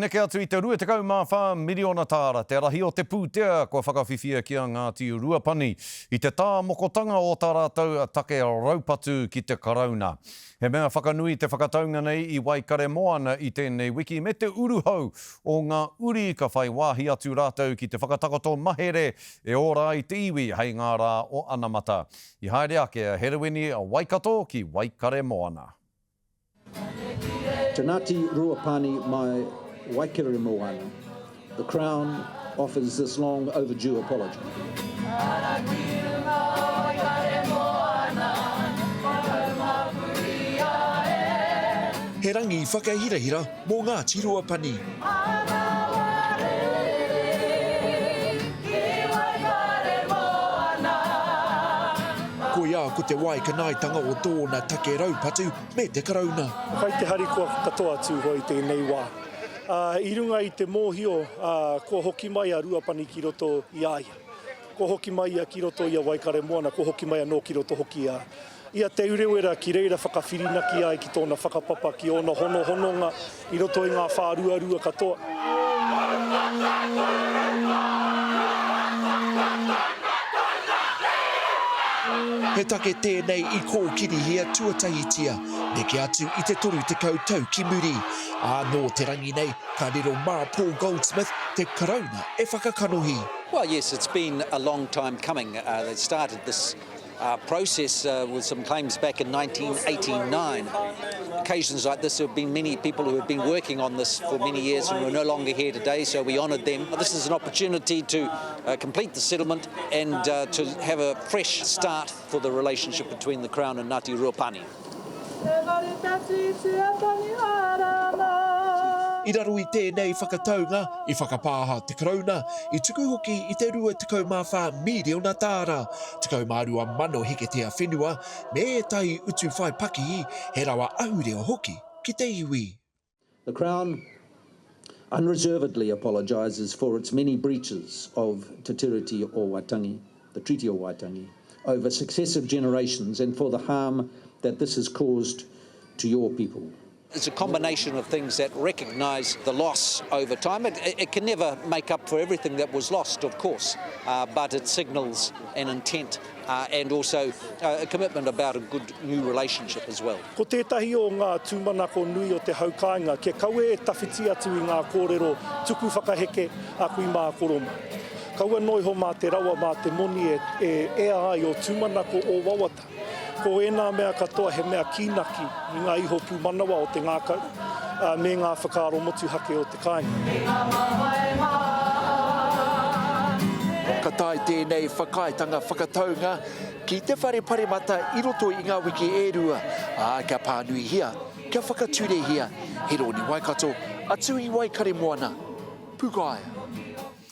Neke atu I te 24 miliona tāra, te rahi o te Pūkāea, ko whakawhiwhia ki a Ngāti Ruapani. I te tā mokotanga o tā rātou take raupatu ki te karauna. He mea whakanui te whakataunga nei I Waikaremoana I tēnei wiki me te uruhau o ngā uri ka whai wāhi atu rātou ki te whakatakato mahere e ora I te iwi hei ngā rā o Anamata. I haere ake a Herewini Waikato ki Waikaremoana. Te Ngāti Ruapani mai Waikaremoana, the Crown offers this long overdue apology. He rangi whakahirahira mō Ngāti Ruapani. Ko ia ko te waikanaitanga o tōna take raupatu me te karauna. Kai te hari kua katoa atu hoi tēnei wā. I runga I te mōhio, ko hoki mai a Ruapani ki roto I aia. Ko hoki mai a ki roto I a Waikaremoana, ko hoki mai a no ki roto hoki a. Ia Te Urewera ki reira whakawhirinaki ai ki tōna whakapapa ki ona hononga I roto I ngā whāruarua katoa. He take tēnei I kōkiri hea tuatahitia, neke atu I te toru te koutou ki muri. Anō te rangi nei, ka riro mā Paul Goldsmith, te karauna e whakakanohi. Well, yes, it's been a long time coming. They started this process with some claims back in 1989. Occasions like this, there have been many people who have been working on this for many years and are no longer here today, so we honoured them. This is an opportunity to complete the settlement and to have a fresh start for the relationship between the Crown and Ngāti Ruapani. I raro I tēnei whakataunga, I whakapāha te karauna, I tuku hoki I te 24 miliona tāra, 32 mano heketea whenua, me e tai utu whai pakihi, he rawa ahureo hoki ki te iwi. The Crown unreservedly apologises for its many breaches of Te Tiriti o Waitangi, the Treaty of Waitangi, over successive generations and for the harm that this has caused to your people. It's a combination of things that recognise the loss over time. It can never make up for everything that was lost, of course, but it signals an intent and also a commitment about a good new relationship as well. Ko tētahi o ngā tūmanako nui o te haukainga, ke kaue e tawhiti atu I ngā kōrero tuku whakaheke a kui mā koroma. Kaua noiho mā te rawa mā te moni e ea ai o tūmanako o wawata. Ko ēnā mea katoa he mea kīnaki I ngā iho pūmanawa o te ngākau, me ngā whakaaro motu hake o te kāinga. Ka tai tēnei whakaitanga whakataunga, ki te whareparemata I roto I ngā wiki e rua, ka pānui hia, kia whakature hia, Herewini Waikato, atu I Waikaremoana, Pūkāea.